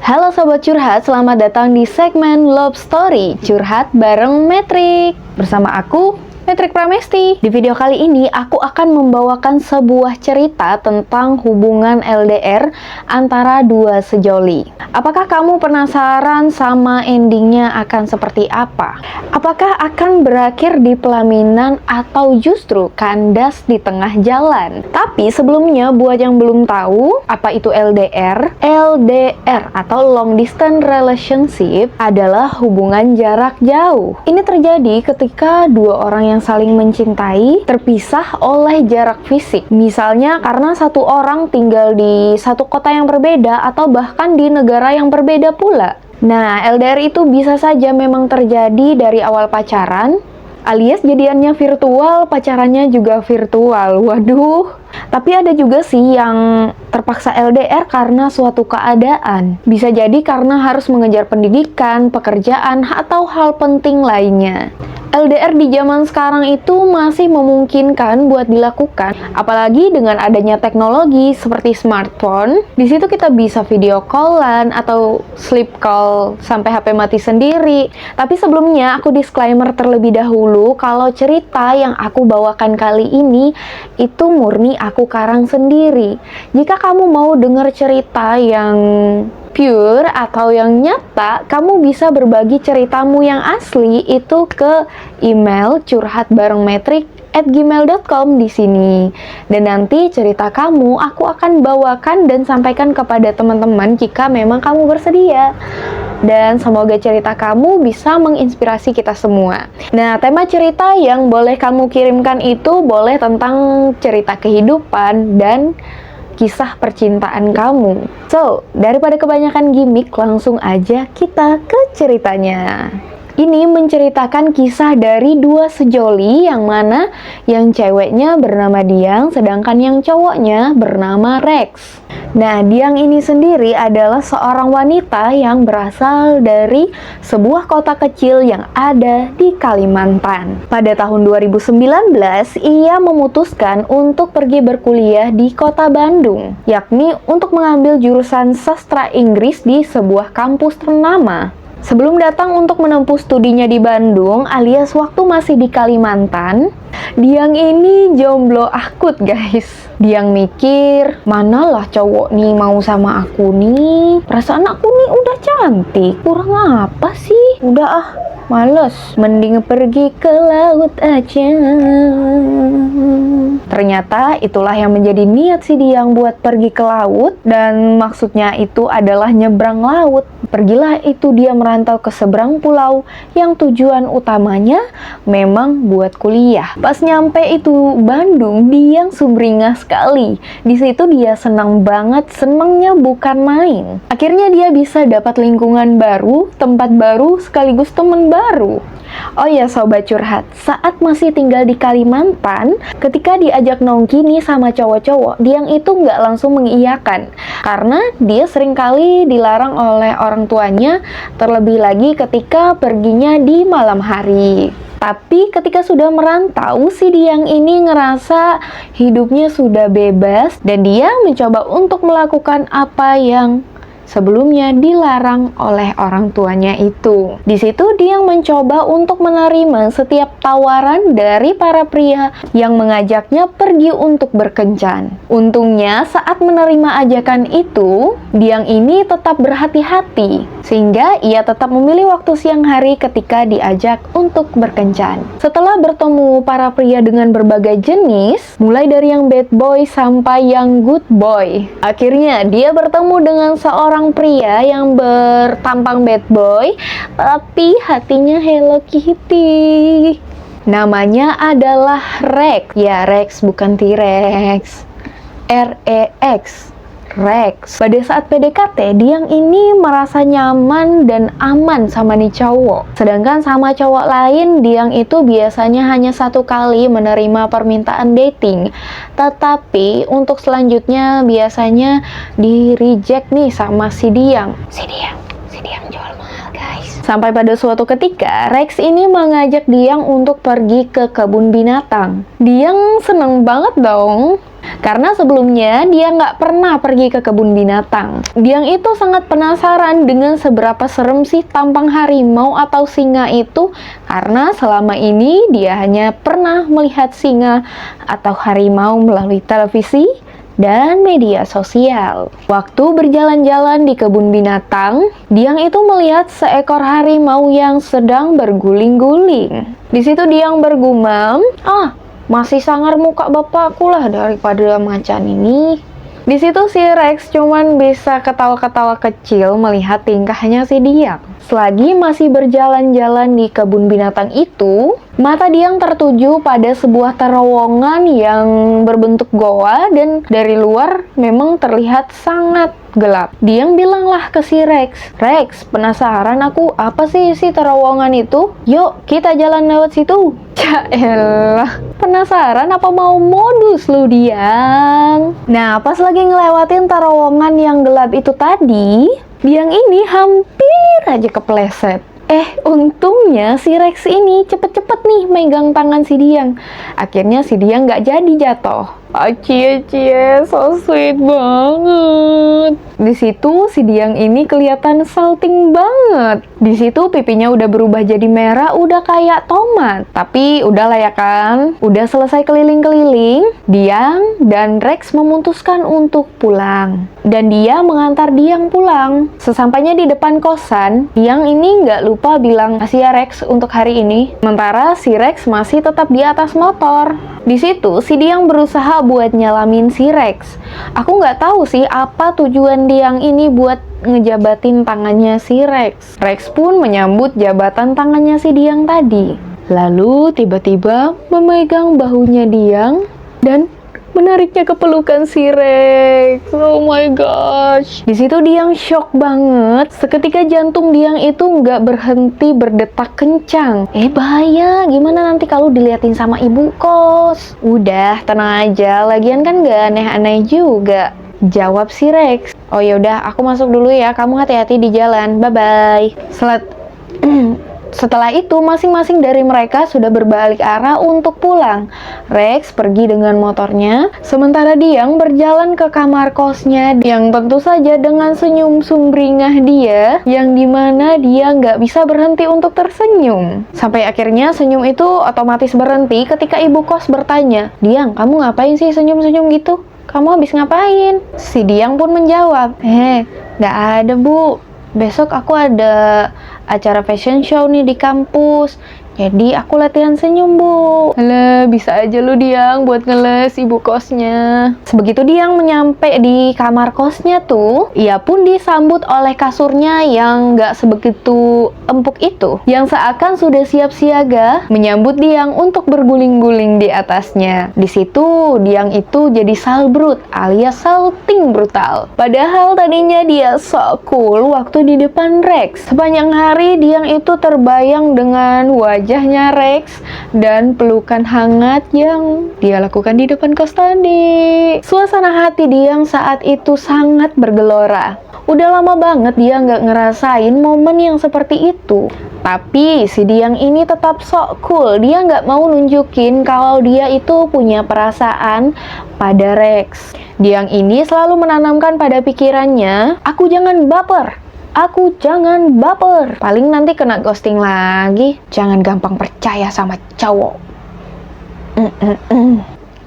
Halo Sobat Curhat, selamat datang di segmen Love Story Curhat bareng Metrik. Bersama aku, Metrik Pramesti. Di video kali ini, aku akan membawakan sebuah cerita tentang hubungan LDR antara dua sejoli. Apakah kamu penasaran sama endingnya akan seperti apa? Apakah akan berakhir di pelaminan atau justru kandas di tengah jalan? Tapi sebelumnya, buat yang belum tahu apa itu LDR, LDR atau Long Distance Relationship adalah hubungan jarak jauh. Ini terjadi ketika dua orang yang saling mencintai terpisah oleh jarak fisik. Misalnya karena satu orang tinggal di satu kota yang berbeda atau bahkan di negara yang berbeda pula. Nah, LDR itu bisa saja memang terjadi dari awal pacaran, alias jadiannya virtual, pacarannya juga virtual. Waduh. Tapi ada juga sih yang terpaksa LDR karena suatu keadaan. Bisa jadi karena harus mengejar pendidikan, pekerjaan, atau hal penting lainnya. LDR di zaman sekarang itu masih memungkinkan buat dilakukan, apalagi dengan adanya teknologi seperti smartphone. Di situ kita bisa video callan atau sleep call sampai HP mati sendiri. Tapi sebelumnya aku disclaimer terlebih dahulu kalau cerita yang aku bawakan kali ini itu murni aku karang sendiri. Jika kamu mau dengar cerita yang pure atau yang nyata, kamu bisa berbagi ceritamu yang asli itu ke email curhatbarengmetrik@gmail.com di sini. Dan nanti cerita kamu aku akan bawakan dan sampaikan kepada teman-teman jika memang kamu bersedia. Dan semoga cerita kamu bisa menginspirasi kita semua. Nah, tema cerita yang boleh kamu kirimkan itu boleh tentang cerita kehidupan dan kisah percintaan kamu. So, daripada kebanyakan gimmick, langsung aja kita ke ceritanya. Ini menceritakan kisah dari dua sejoli yang mana yang ceweknya bernama Diang, sedangkan yang cowoknya bernama Rex. Nah, Diang ini sendiri adalah seorang wanita yang berasal dari sebuah kota kecil yang ada di Kalimantan. Pada tahun 2019, ia memutuskan untuk pergi berkuliah di kota Bandung, yakni untuk mengambil jurusan sastra Inggris di sebuah kampus ternama. Sebelum datang untuk menempuh studinya di Bandung, alias waktu masih di Kalimantan, Diang ini jomblo akut guys. Diang mikir, manalah cowok nih mau sama aku nih. Perasaan aku nih udah cantik, kurang apa sih? Udah ah, males. Mending pergi ke laut aja. Ternyata itulah yang menjadi niat si Diang buat pergi ke laut, dan maksudnya itu adalah nyebrang laut. Pergilah itu dia merantau ke seberang pulau yang tujuan utamanya memang buat kuliah. Pas nyampe itu Bandung, Diang sumringah sekali. Di situ dia senang banget, senangnya bukan main. Akhirnya dia bisa dapat lingkungan baru, tempat baru, sekaligus teman baru. Oh ya Sobat Curhat, saat masih tinggal di Kalimantan, ketika diajak nongki nih sama cowok-cowok, Diang itu nggak langsung mengiyakan. Karena dia seringkali dilarang oleh orang tuanya, terlebih lagi ketika perginya di malam hari. Tapi ketika sudah merantau, si Diang ini ngerasa hidupnya sudah bebas dan dia mencoba untuk melakukan apa yang sebelumnya dilarang oleh orang tuanya itu. Di situ Diang mencoba untuk menerima setiap tawaran dari para pria yang mengajaknya pergi untuk berkencan. Untungnya saat menerima ajakan itu, Diang ini tetap berhati-hati sehingga ia tetap memilih waktu siang hari ketika diajak untuk berkencan. Setelah bertemu para pria dengan berbagai jenis, mulai dari yang bad boy sampai yang good boy, akhirnya dia bertemu dengan seorang pria yang bertampang bad boy tapi hatinya Hello Kitty. Namanya adalah Rex. Ya, Rex bukan T-Rex. R-E-X. Rex. Pada saat PDKT, Diang ini merasa nyaman dan aman sama nih cowok. Sedangkan sama cowok lain, Diang itu biasanya hanya satu kali menerima permintaan dating. Tetapi untuk selanjutnya biasanya di-reject nih sama si Diang. Si Diang jual mahal guys. Sampai pada suatu ketika, Rex ini mengajak Diang untuk pergi ke kebun binatang. Diang seneng banget dong. Karena sebelumnya dia nggak pernah pergi ke kebun binatang. Diang itu sangat penasaran dengan seberapa serem sih tampang harimau atau singa itu, karena selama ini dia hanya pernah melihat singa atau harimau melalui televisi dan media sosial. Waktu berjalan-jalan di kebun binatang, Diang itu melihat seekor harimau yang sedang berguling-guling. Di situ Diang bergumam, masih sangar muka bapakku lah daripada macan ini. Di situ si Rex cuman bisa ketawa-ketawa kecil melihat tingkahnya si Diang. Selagi masih berjalan-jalan di kebun binatang itu, mata Diang tertuju pada sebuah terowongan yang berbentuk goa dan dari luar memang terlihat sangat gelap. Diang bilanglah ke si Rex, "Rex, penasaran aku apa sih isi terowongan itu? Yuk, kita jalan lewat situ." Yaelah, penasaran apa mau modus lu, Diang? Nah, pas lagi ngelewatin terowongan yang gelap itu tadi, Diang ini hampir aja kepleset. Untungnya si Rex ini cepet-cepet nih megang tangan si Diang. Akhirnya si Diang nggak jadi jatuh. Cie, so sweet banget. Di situ si Diang ini kelihatan salting banget. Di situ pipinya udah berubah jadi merah, udah kayak tomat. Tapi udah lah ya kan. Udah selesai keliling-keliling, Diang dan Rex memutuskan untuk pulang. Dan dia mengantar Diang pulang. Sesampainya di depan kosan, Diang ini nggak lupa bilang, "Kasih ya Rex untuk hari ini." Sementara si Rex masih tetap di atas motor. Di situ si Diang berusaha buat nyalamin si Rex. Aku nggak tahu sih apa tujuan Diang ini buat ngejabatin tangannya si Rex. Rex pun menyambut jabatan tangannya si Diang tadi. Lalu tiba-tiba memegang bahunya Diang dan menariknya ke pelukan si Rex. Oh my gosh. Di situ Diang shock banget. Seketika jantung Diang itu nggak berhenti berdetak kencang. Bahaya. Gimana nanti kalau diliatin sama ibu kos? Udah, tenang aja. Lagian kan nggak aneh-aneh juga. Jawab si Rex. Oh yaudah, aku masuk dulu ya. Kamu hati-hati di jalan. Bye-bye. Setelah itu, masing-masing dari mereka sudah berbalik arah untuk pulang. Rex pergi dengan motornya, sementara Diang berjalan ke kamar kosnya yang tentu saja dengan senyum sumringah dia, yang dimana dia nggak bisa berhenti untuk tersenyum. Sampai akhirnya senyum itu otomatis berhenti ketika ibu kos bertanya, "Diang, kamu ngapain sih senyum-senyum gitu? Kamu habis ngapain?" Si Diang pun menjawab, nggak ada bu. Besok aku ada acara fashion show nih di kampus. Jadi aku latihan senyum bu. Alah, bisa aja lu Diang buat ngeles ibu kosnya. Sebegitu Diang menyampe di kamar kosnya tuh, ia pun disambut oleh kasurnya yang gak sebegitu empuk itu, yang seakan sudah siap siaga menyambut Diang untuk berguling-guling di atasnya. Di situ Diang itu jadi salbrut alias salting brutal. Padahal tadinya dia so cool waktu di depan Rex. Sepanjang hari Diang itu terbayang dengan wajahnya Rex dan pelukan hangat yang dia lakukan di depan kos tadi. Suasana hati Diang saat itu sangat bergelora. Udah lama banget dia nggak ngerasain momen yang seperti itu. Tapi si Diang ini tetap sok cool. Dia nggak mau nunjukin kalau dia itu punya perasaan pada Rex. Diang ini selalu menanamkan pada pikirannya, aku jangan baper. Aku jangan baper. Paling nanti kena ghosting lagi. Jangan gampang percaya sama cowok.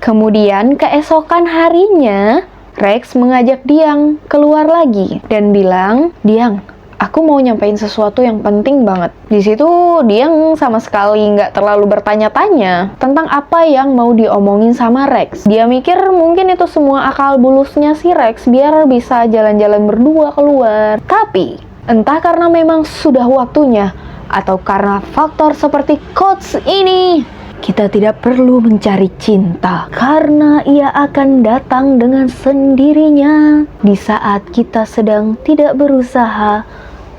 Kemudian keesokan harinya, Rex mengajak Diang keluar lagi dan bilang, "Diang, aku mau nyampein sesuatu yang penting banget." Di situ Diang sama sekali nggak terlalu bertanya-tanya tentang apa yang mau diomongin sama Rex. Dia mikir mungkin itu semua akal bulusnya si Rex biar bisa jalan-jalan berdua keluar. Tapi entah karena memang sudah waktunya atau karena faktor seperti quotes ini, kita tidak perlu mencari cinta karena ia akan datang dengan sendirinya di saat kita sedang tidak berusaha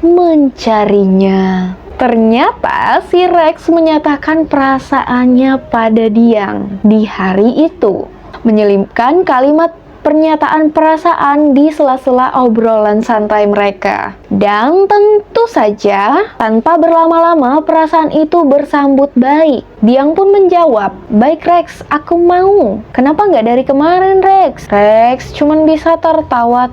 mencarinya. Ternyata si Rex menyatakan perasaannya pada Diang di hari itu, menyelipkan kalimat pernyataan perasaan di sela-sela obrolan santai mereka. Dan tentu Begitu saja, tanpa berlama-lama perasaan itu bersambut baik. Diang pun menjawab, "Baik Rex, aku mau. Kenapa nggak dari kemarin Rex?" Rex cuman bisa tertawa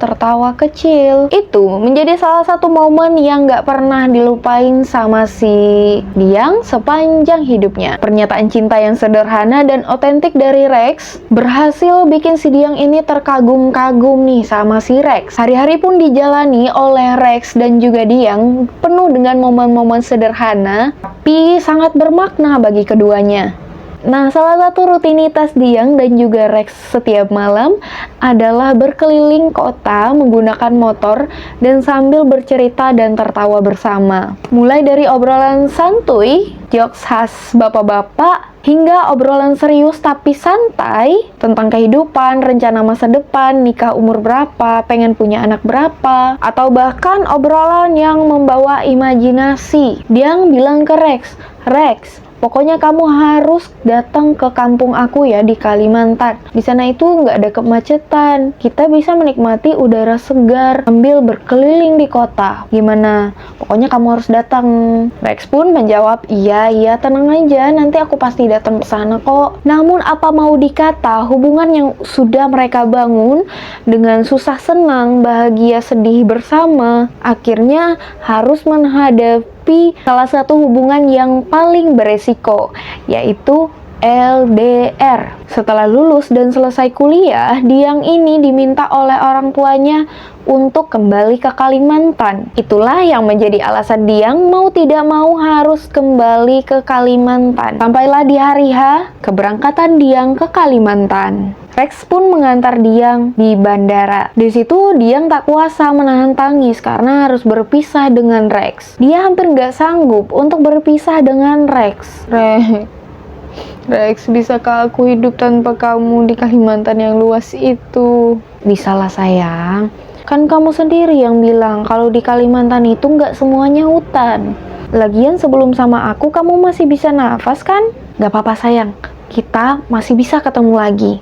kecil. Itu menjadi salah satu momen yang nggak pernah dilupain sama si Diang sepanjang hidupnya. Pernyataan cinta yang sederhana dan otentik dari Rex berhasil bikin si Diang ini terkagum-kagum nih sama si Rex. Hari-hari pun dijalani oleh Rex dan juga Diang penuh dengan momen-momen sederhana tapi sangat bermakna bagi keduanya. Nah, salah satu rutinitas Diang dan juga Rex setiap malam adalah berkeliling kota menggunakan motor dan sambil bercerita dan tertawa bersama. Mulai dari obrolan santuy, jokes khas bapak-bapak, hingga obrolan serius tapi santai tentang kehidupan, rencana masa depan, nikah umur berapa, pengen punya anak berapa, atau bahkan obrolan yang membawa imajinasi. Diang bilang ke Rex, "Rex, pokoknya kamu harus datang ke kampung aku ya di Kalimantan. Di sana itu nggak ada kemacetan. Kita bisa menikmati udara segar sambil berkeliling di kota. Gimana? Pokoknya kamu harus datang." Rex pun menjawab, iya, tenang aja. Nanti aku pasti datang ke sana kok." Namun apa mau dikata, hubungan yang sudah mereka bangun dengan susah senang, bahagia sedih bersama, akhirnya harus menghadapi salah satu hubungan yang paling beresiko, yaitu LDR. Setelah lulus dan selesai kuliah, Diang ini diminta oleh orang tuanya untuk kembali ke Kalimantan. Itulah yang menjadi alasan Diang mau tidak mau harus kembali ke Kalimantan. Sampailah di hari H, keberangkatan Diang ke Kalimantan. Rex pun mengantar Diang di bandara. Di situ Diang tak kuasa menahan tangis karena harus berpisah dengan Rex. Dia hampir nggak sanggup untuk berpisah dengan Rex. Rex, bisakah aku hidup tanpa kamu di Kalimantan yang luas itu? Bisalah sayang. Kan kamu sendiri yang bilang kalau di Kalimantan itu nggak semuanya hutan. Lagian sebelum sama aku kamu masih bisa nafas kan? Gak apa-apa sayang, kita masih bisa ketemu lagi.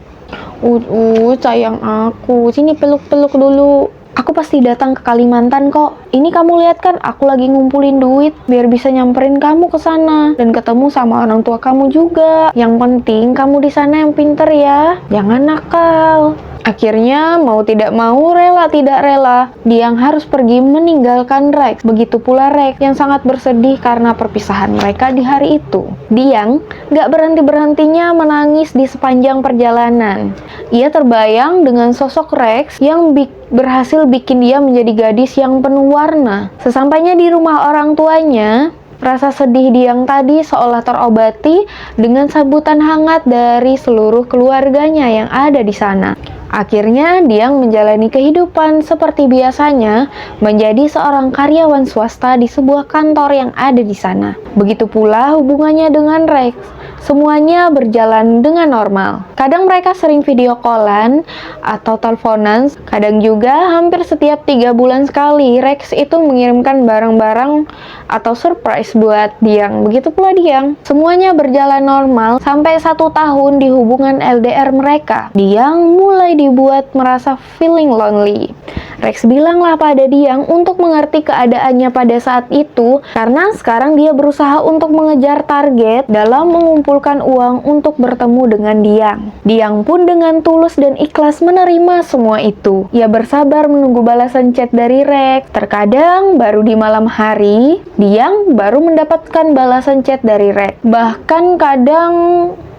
Sayang aku, sini peluk-peluk dulu. Aku pasti datang ke Kalimantan kok. Ini kamu lihat kan, aku lagi ngumpulin duit biar bisa nyamperin kamu ke sana dan ketemu sama orang tua kamu juga. Yang penting kamu di sana yang pinter ya, jangan nakal. Akhirnya mau tidak mau, rela tidak rela, Diang harus pergi meninggalkan Rex. Begitu pula Rex yang sangat bersedih karena perpisahan mereka di hari itu. Diang gak berhenti-berhentinya menangis di sepanjang perjalanan. Ia terbayang dengan sosok Rex yang berhasil bikin dia menjadi gadis yang penuh warna. Sesampainya di rumah orang tuanya, rasa sedih Diang tadi seolah terobati dengan sambutan hangat dari seluruh keluarganya yang ada di sana. Akhirnya Diang menjalani kehidupan seperti biasanya, menjadi seorang karyawan swasta di sebuah kantor yang ada di sana. Begitu pula hubungannya dengan Rex. Semuanya berjalan dengan normal. Kadang mereka sering video callan atau teleponan, kadang juga hampir setiap 3 bulan sekali Rex itu mengirimkan barang-barang atau surprise buat Diang. Begitu pula Diang. Semuanya berjalan normal sampai 1 tahun di hubungan LDR mereka. Diang mulai dibuat merasa feeling lonely. Rex bilanglah pada Diang untuk mengerti keadaannya pada saat itu, karena sekarang dia berusaha untuk mengejar target dalam mengumpulkan uang untuk bertemu dengan Diang. Diang pun dengan tulus dan ikhlas menerima semua itu. Ia bersabar menunggu balasan chat dari Rex. Terkadang baru di malam hari, Diang baru mendapatkan balasan chat dari Rex. Bahkan kadang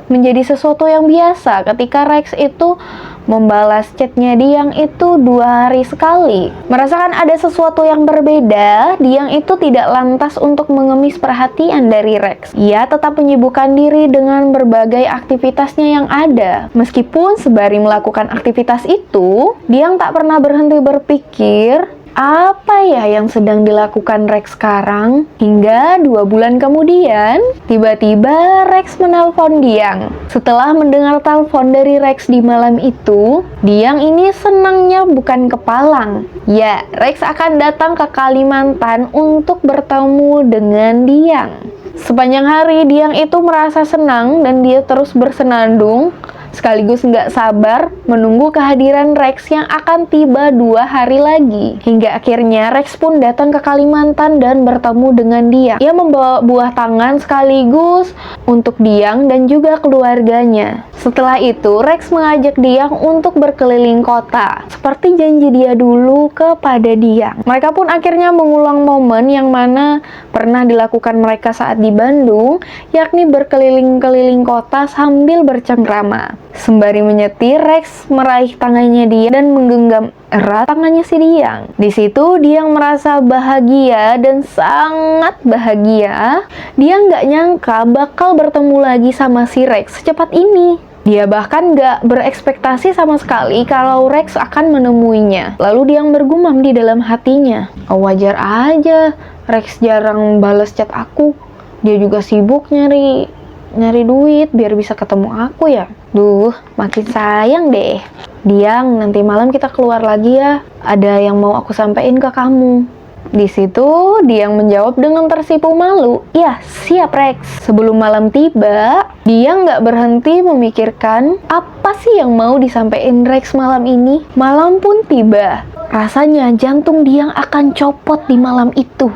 menjadi sesuatu yang biasa ketika Rex itu membalas chatnya Diang itu 2 hari sekali. Merasakan ada sesuatu yang berbeda, Diang itu tidak lantas untuk mengemis perhatian dari Rex. Ia tetap menyibukkan diri dengan berbagai aktivitasnya yang ada. Meskipun sembari melakukan aktivitas itu, Diang tak pernah berhenti berpikir, apa ya yang sedang dilakukan Rex sekarang? Hingga 2 bulan kemudian, tiba-tiba Rex menelpon Diang. Setelah mendengar telepon dari Rex di malam itu, Diang ini senangnya bukan kepalang. Ya, Rex akan datang ke Kalimantan untuk bertemu dengan Diang. Sepanjang hari, Diang itu merasa senang dan dia terus bersenandung sekaligus nggak sabar menunggu kehadiran Rex yang akan tiba 2 hari lagi. Hingga akhirnya Rex pun datang ke Kalimantan dan bertemu dengan Diang. Ia membawa buah tangan sekaligus untuk Diang dan juga keluarganya. Setelah itu, Rex mengajak Diang untuk berkeliling kota, seperti janji dia dulu kepada Diang. Mereka pun akhirnya mengulang momen yang mana pernah dilakukan mereka saat di Bandung, yakni berkeliling-keliling kota sambil bercengkrama. Sembari menyetir, Rex meraih tangannya dia dan menggenggam erat tangannya si Diang. Di situ Diang merasa bahagia dan sangat bahagia. Dia nggak nyangka bakal bertemu lagi sama si Rex secepat ini. Dia bahkan nggak berekspektasi sama sekali kalau Rex akan menemuinya. Lalu Diang bergumam di dalam hatinya, oh, wajar aja Rex jarang bales chat aku. Dia juga sibuk nyari duit biar bisa ketemu aku ya. Duh, makin sayang deh. Diang, nanti malam kita keluar lagi ya. Ada yang mau aku sampaikan ke kamu. Di situ Diang menjawab dengan tersipu malu, ya siap Rex. Sebelum malam tiba, Diang nggak berhenti memikirkan apa sih yang mau disampaikan Rex malam ini. Malam pun tiba. Rasanya jantung Diang akan copot di malam itu.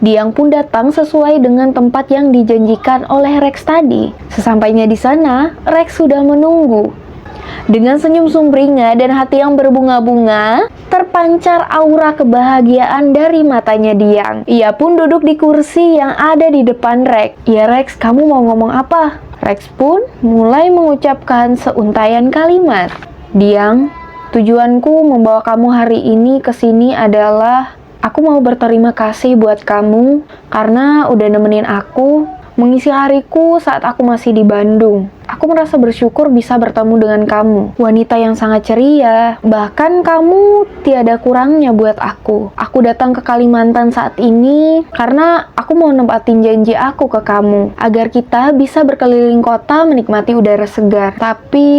Diang pun datang sesuai dengan tempat yang dijanjikan oleh Rex tadi. Sesampainya di sana, Rex sudah menunggu. Dengan senyum sumringah dan hati yang berbunga-bunga, terpancar aura kebahagiaan dari matanya Diang. Ia pun duduk di kursi yang ada di depan Rex. Ya Rex, kamu mau ngomong apa? Rex pun mulai mengucapkan seuntaian kalimat. Diang, tujuanku membawa kamu hari ini ke sini adalah aku mau berterima kasih buat kamu karena udah nemenin aku mengisi hariku saat aku masih di Bandung. Aku merasa bersyukur bisa bertemu dengan kamu, wanita yang sangat ceria. Bahkan kamu tiada kurangnya buat aku. Aku datang ke Kalimantan saat ini karena aku mau nempatin janji aku ke kamu, agar kita bisa berkeliling kota menikmati udara segar. Tapi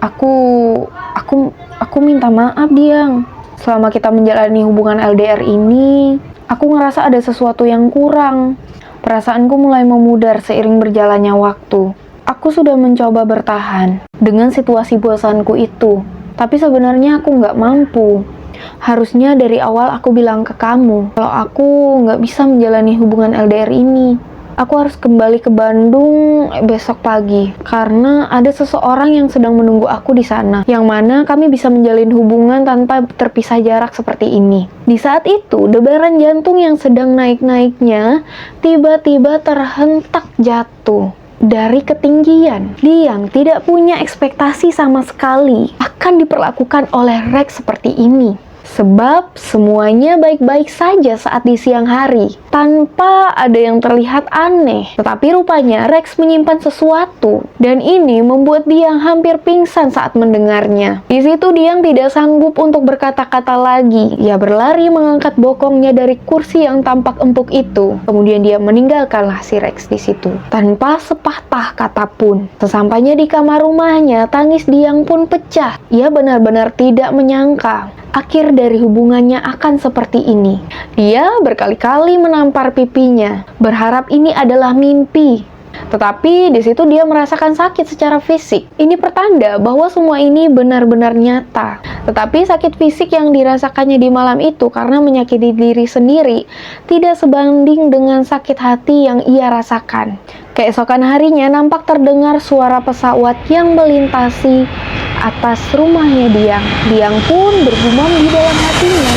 aku minta maaf Diang. Selama kita menjalani hubungan LDR ini, aku ngerasa ada sesuatu yang kurang. Perasaanku mulai memudar seiring berjalannya waktu. Aku sudah mencoba bertahan dengan situasi bosanku itu. Tapi sebenarnya aku nggak mampu. Harusnya dari awal aku bilang ke kamu, kalau aku nggak bisa menjalani hubungan LDR ini. Aku harus kembali ke Bandung besok pagi karena ada seseorang yang sedang menunggu aku di sana, yang mana kami bisa menjalin hubungan tanpa terpisah jarak seperti ini. Di saat itu, debaran jantung yang sedang naik-naiknya tiba-tiba terhentak jatuh dari ketinggian. Diang tidak punya ekspektasi sama sekali akan diperlakukan oleh Rex seperti ini. Sebab semuanya baik-baik saja saat di siang hari, tanpa ada yang terlihat aneh. Tetapi rupanya Rex menyimpan sesuatu, dan ini membuat Diang hampir pingsan saat mendengarnya. Di situ Diang tidak sanggup untuk berkata-kata lagi. Ia berlari mengangkat bokongnya dari kursi yang tampak empuk itu. Kemudian dia meninggalkanlah si Rex di situ, tanpa sepatah kata pun. Sesampainya di kamar rumahnya, tangis Diang pun pecah. Ia benar-benar tidak menyangka akhir dari hubungannya akan seperti ini. Dia berkali-kali menampar pipinya, berharap ini adalah mimpi. Tetapi di situ dia merasakan sakit secara fisik. Ini pertanda bahwa semua ini benar-benar nyata. Tetapi sakit fisik yang dirasakannya di malam itu karena menyakiti diri sendiri tidak sebanding dengan sakit hati yang ia rasakan. Keesokan harinya nampak terdengar suara pesawat yang melintasi atas rumahnya Diang. Diang pun bergumam di dalam hatinya,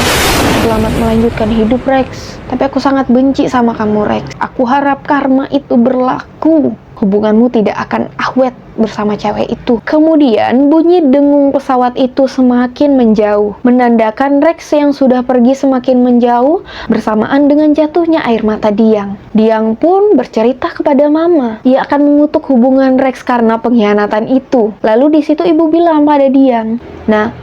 selamat melanjutkan hidup Rex. Tapi aku sangat benci sama kamu Rex. Aku harap karma itu berlaku. Hubunganmu tidak akan awet bersama cewek itu. Kemudian bunyi dengung pesawat itu semakin menjauh, menandakan Rex yang sudah pergi semakin menjauh bersamaan dengan jatuhnya air mata Diang. Diang pun bercerita kepada mama, ia akan mengutuk hubungan Rex karena pengkhianatan itu. Lalu di situ ibu bilang pada Diang, "Nah,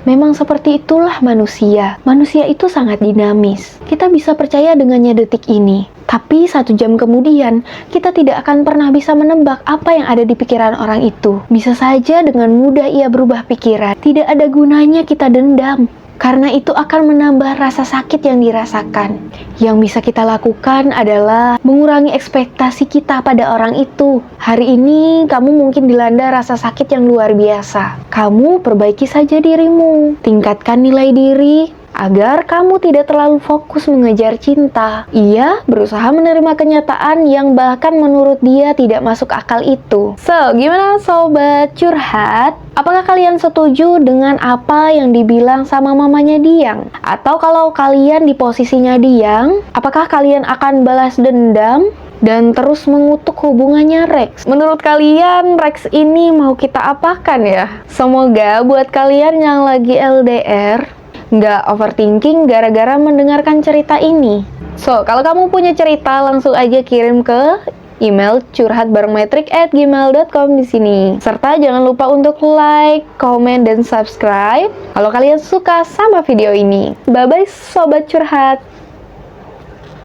memang seperti itulah manusia. Manusia itu sangat dinamis. Kita bisa percaya dengannya detik ini. Tapi 1 jam kemudian, kita tidak akan pernah bisa menebak apa yang ada di pikiran orang itu. Bisa saja dengan mudah ia berubah pikiran. Tidak ada gunanya kita dendam. karena itu akan menambah rasa sakit yang dirasakan. Yang bisa kita lakukan adalah mengurangi ekspektasi kita pada orang itu. Hari ini kamu mungkin dilanda rasa sakit yang luar biasa. Kamu perbaiki saja dirimu, tingkatkan nilai diri, agar kamu tidak terlalu fokus mengejar cinta. Ia berusaha menerima kenyataan yang bahkan menurut dia tidak masuk akal itu. So, gimana sobat curhat? Apakah kalian setuju dengan apa yang dibilang sama mamanya Diang? Atau kalau kalian di posisinya Diang, apakah kalian akan balas dendam dan terus mengutuk hubungannya Rex? Menurut kalian Rex ini mau kita apakan ya? Semoga buat kalian yang lagi LDR nggak overthinking gara-gara mendengarkan cerita ini. So, kalau kamu punya cerita langsung aja kirim ke email curhatbarengmetrik@gmail.com di sini. Serta jangan lupa untuk like, komen, dan subscribe kalau kalian suka sama video ini. Bye-bye sobat curhat.